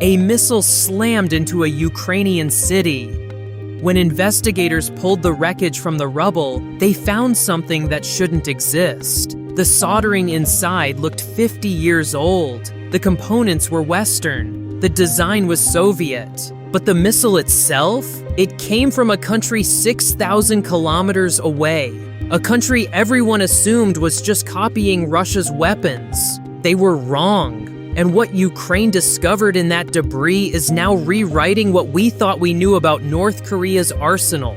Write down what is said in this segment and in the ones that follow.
A missile slammed into a Ukrainian city. When investigators pulled the wreckage from the rubble, they found something that shouldn't exist. The soldering inside looked 50 years old. The components were Western. The design was Soviet. But the missile itself? It came from a country 6,000 kilometers away. A country everyone assumed was just copying Russia's weapons. They were wrong. And what Ukraine discovered in that debris is now rewriting what we thought we knew about North Korea's arsenal.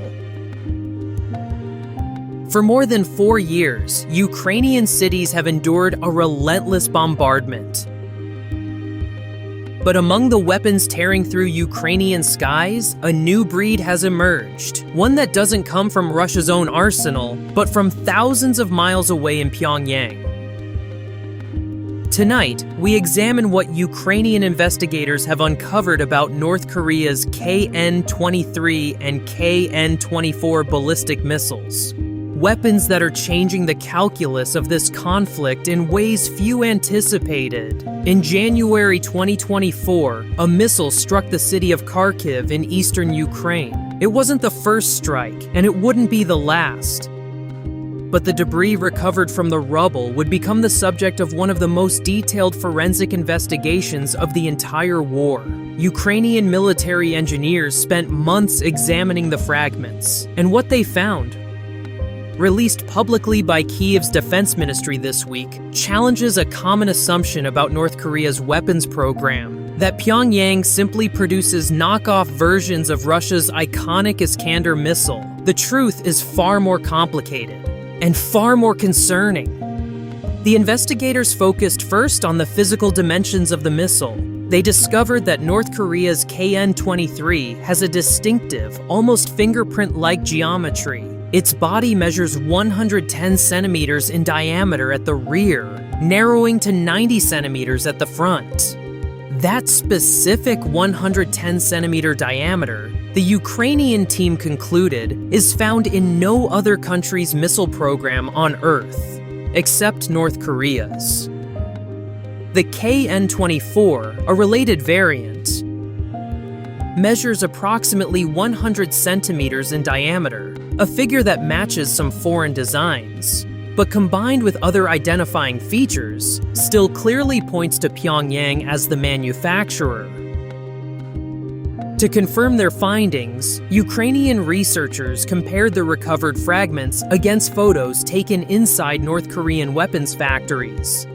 For more than 4 years, Ukrainian cities have endured a relentless bombardment. But among the weapons tearing through Ukrainian skies, a new breed has emerged. One that doesn't come from Russia's own arsenal, but from thousands of miles away in Pyongyang. Tonight, we examine what Ukrainian investigators have uncovered about North Korea's KN-23 and KN-24 ballistic missiles. Weapons that are changing the calculus of this conflict in ways few anticipated. In January 2024, a missile struck the city of Kharkiv in eastern Ukraine. It wasn't the first strike, and it wouldn't be the last. But the debris recovered from the rubble would become the subject of one of the most detailed forensic investigations of the entire war. Ukrainian military engineers spent months examining the fragments, and what they found, released publicly by Kyiv's defense ministry this week, challenges a common assumption about North Korea's weapons program, that Pyongyang simply produces knockoff versions of Russia's iconic Iskander missile. The truth is far more complicated and far more concerning. The investigators focused first on the physical dimensions of the missile. They discovered that North Korea's KN-23 has a distinctive, almost fingerprint-like geometry. Its body measures 110 centimeters in diameter at the rear, narrowing to 90 centimeters at the front. That specific 110 centimeter diameter, the Ukrainian team concluded, is found in no other country's missile program on Earth, except North Korea's. The KN-24, a related variant, measures approximately 100 centimeters in diameter, a figure that matches some foreign designs, but combined with other identifying features, still clearly points to Pyongyang as the manufacturer. To confirm their findings, Ukrainian researchers compared the recovered fragments against photos taken inside North Korean weapons factories.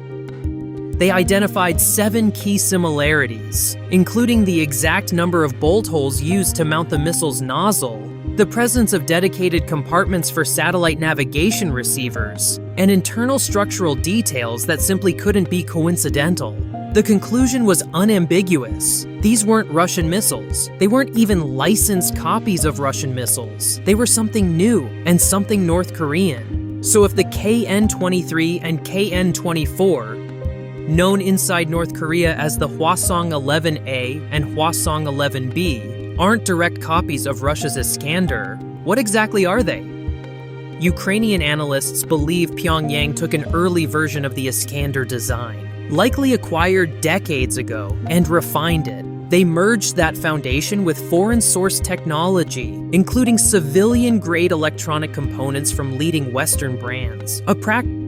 They identified 7 key similarities, including the exact number of bolt holes used to mount the missile's nozzle, the presence of dedicated compartments for satellite navigation receivers, and internal structural details that simply couldn't be coincidental. The conclusion was unambiguous. These weren't Russian missiles. They weren't even licensed copies of Russian missiles. They were something new and something North Korean. So if the KN-23 and KN-24, known inside North Korea as the Hwasong-11A and Hwasong-11B, aren't direct copies of Russia's Iskander, what exactly are they? Ukrainian analysts believe Pyongyang took an early version of the Iskander design, likely acquired decades ago, and refined it. They merged that foundation with foreign-sourced technology, including civilian-grade electronic components from leading Western brands, a practice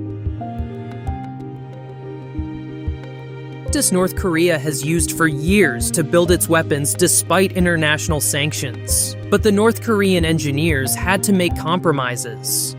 North Korea has used for years to build its weapons despite international sanctions. But the North Korean engineers had to make compromises.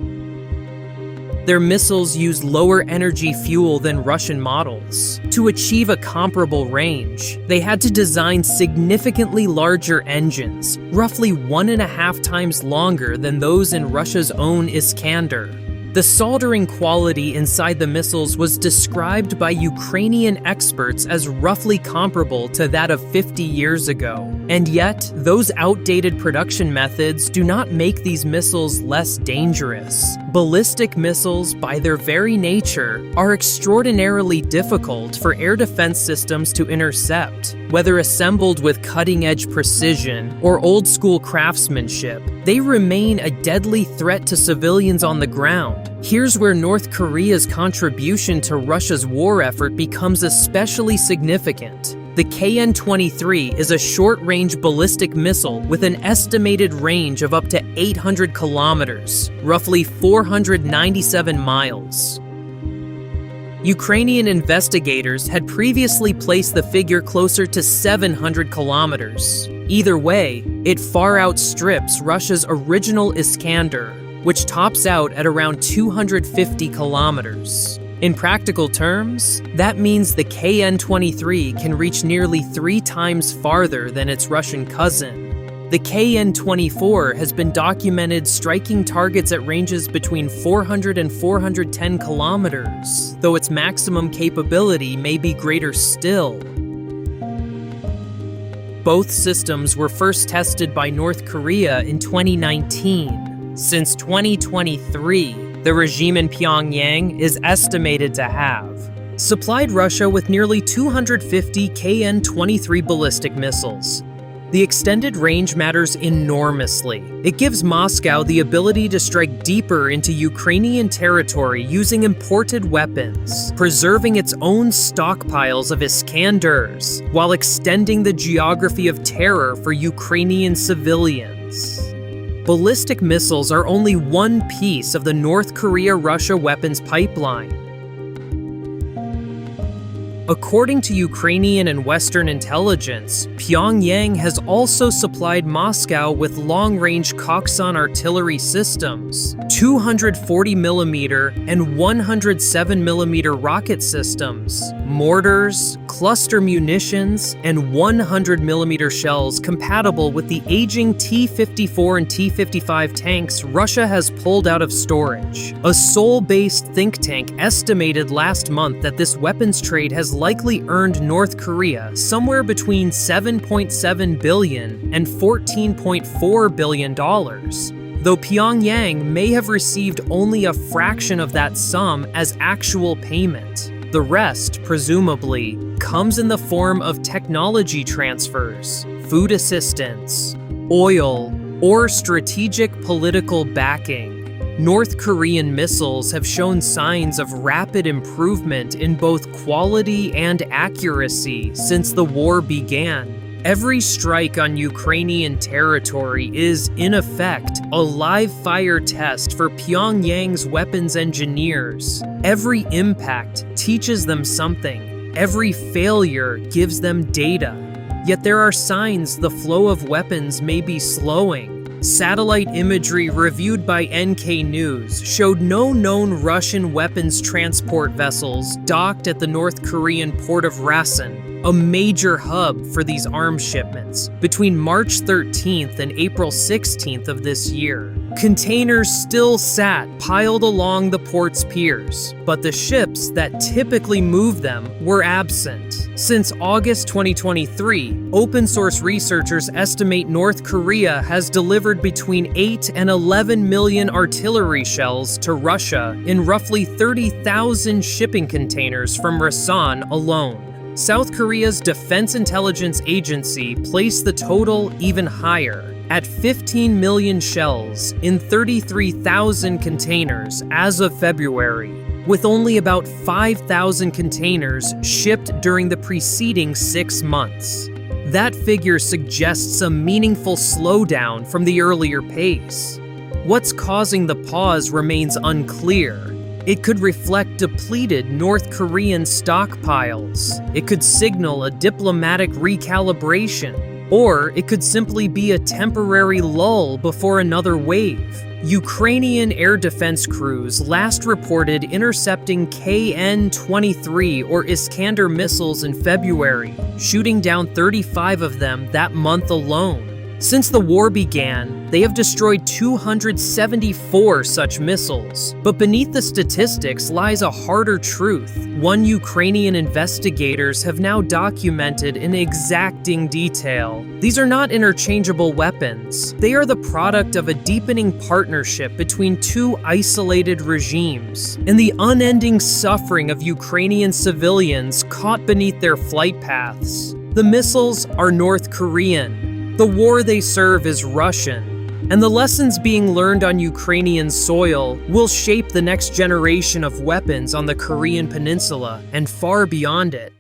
Their missiles use lower energy fuel than Russian models. To achieve a comparable range, they had to design significantly larger engines, roughly 1.5 times longer than those in Russia's own Iskander. The soldering quality inside the missiles was described by Ukrainian experts as roughly comparable to that of 50 years ago. And yet, those outdated production methods do not make these missiles less dangerous. Ballistic missiles, by their very nature, are extraordinarily difficult for air defense systems to intercept. Whether assembled with cutting-edge precision or old-school craftsmanship, they remain a deadly threat to civilians on the ground. Here's where North Korea's contribution to Russia's war effort becomes especially significant. The KN-23 is a short-range ballistic missile with an estimated range of up to 800 kilometers, roughly 497 miles. Ukrainian investigators had previously placed the figure closer to 700 kilometers. Either way, it far outstrips Russia's original Iskander, which tops out at around 250 kilometers. In practical terms, that means the KN-23 can reach nearly 3 times farther than its Russian cousin. The KN-24 has been documented striking targets at ranges between 400 and 410 kilometers, though its maximum capability may be greater still. Both systems were first tested by North Korea in 2019. Since 2023, the regime in Pyongyang is estimated to have supplied Russia with nearly 250 KN-23 ballistic missiles. The extended range matters enormously. It gives Moscow the ability to strike deeper into Ukrainian territory using imported weapons, preserving its own stockpiles of Iskanders, while extending the geography of terror for Ukrainian civilians. Ballistic missiles are only one piece of the North Korea-Russia weapons pipeline. According to Ukrainian and Western intelligence, Pyongyang has also supplied Moscow with long-range Koksan artillery systems, 240mm and 107mm rocket systems, mortars, cluster munitions, and 100mm shells compatible with the aging T-54 and T-55 tanks Russia has pulled out of storage. A Seoul-based think tank estimated last month that this weapons trade has likely earned North Korea somewhere between $7.7 billion and $14.4 billion, though Pyongyang may have received only a fraction of that sum as actual payment. The rest, presumably, comes in the form of technology transfers, food assistance, oil, or strategic political backing. North Korean missiles have shown signs of rapid improvement in both quality and accuracy since the war began. Every strike on Ukrainian territory is, in effect, a live-fire test for Pyongyang's weapons engineers. Every impact teaches them something. Every failure gives them data. Yet there are signs the flow of weapons may be slowing. Satellite imagery reviewed by NK News showed no known Russian weapons transport vessels docked at the North Korean port of Rason, a major hub for these arms shipments, between March 13th and April 16th of this year. Containers still sat piled along the port's piers, but the ships that typically move them were absent. Since August 2023, open-source researchers estimate North Korea has delivered between 8 and 11 million artillery shells to Russia in roughly 30,000 shipping containers from Rason alone. South Korea's Defense Intelligence Agency placed the total even higher, at 15 million shells in 33,000 containers as of February, with only about 5,000 containers shipped during the preceding 6 months. That figure suggests a meaningful slowdown from the earlier pace. What's causing the pause remains unclear. It could reflect depleted North Korean stockpiles. It could signal a diplomatic recalibration. Or it could simply be a temporary lull before another wave. Ukrainian air defense crews last reported intercepting KN-23 or Iskander missiles in February, shooting down 35 of them that month alone. Since the war began, they have destroyed 274 such missiles. But beneath the statistics lies a harder truth, one Ukrainian investigators have now documented in exacting detail. These are not interchangeable weapons. They are the product of a deepening partnership between two isolated regimes, and the unending suffering of Ukrainian civilians caught beneath their flight paths. The missiles are North Korean. The war they serve is Russian, and the lessons being learned on Ukrainian soil will shape the next generation of weapons on the Korean peninsula and far beyond it.